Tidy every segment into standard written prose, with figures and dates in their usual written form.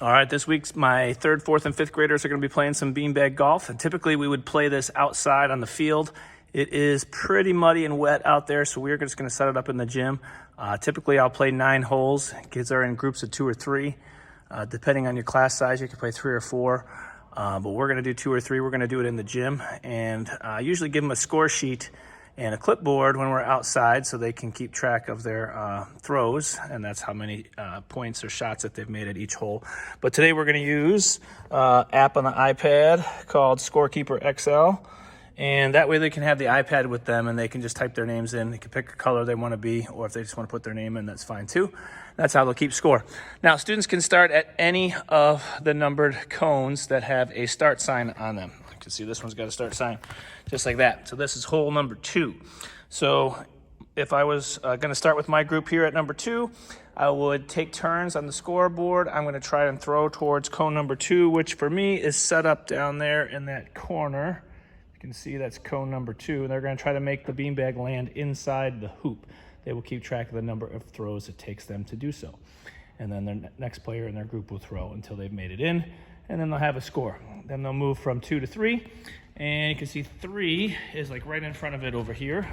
All right, this week's my third, fourth, and fifth graders are going to be playing some beanbag golf. And typically we would play this outside on the field. It is pretty muddy and wet out there, so we're just going to set it up in the gym. Typically I'll play 9 holes. Kids are in groups of 2 or 3. Depending on your class size, you can play 3 or 4. But we're going to do 2 or 3. We're going to do it in the gym. And I usually give them a score sheet and a clipboard when we're outside so they can keep track of their throws, and that's how many points or shots that they've made at each hole. But today we're going to use an app on the iPad called Scorekeeper XL, and that way they can have the iPad with them and they can just type their names in. They can pick a color they want to be, or if they just want to put their name in, that's fine too. That's how they'll keep score. Now, students can start at any of the numbered cones that have a start sign on them. You can see this one's got a start sign, just like that. So this is hole number 2. So if I was going to start with my group here at number 2, I would take turns on the scoreboard. I'm going to try and throw towards cone number 2, which for me is set up down there in that corner. You can see that's cone number 2, and they're going to try to make the beanbag land inside the hoop. They will keep track of the number of throws it takes them to do so. And then the next player in their group will throw until they've made it in, and then they'll have a score. Then they'll move from 2 to 3, and you can see 3 is like right in front of it over here.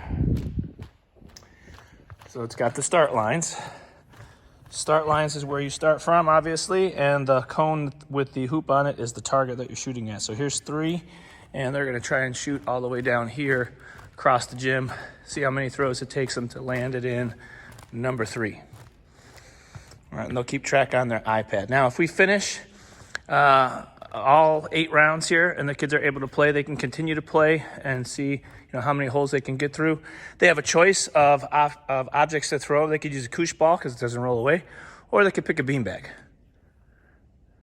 So it's got the start lines. Start lines is where you start from, obviously, and the cone with the hoop on it is the target that you're shooting at. So here's 3, and they're going to try and shoot all the way down here across the gym, see how many throws it takes them to land it in number 3. All right, and they'll keep track on their iPad. Now, if we finish all 8 rounds here and the kids are able to play, they can continue to play and see how many holes they can get through. They have a choice of objects to throw. They could use a koosh ball because it doesn't roll away, or they could pick a beanbag.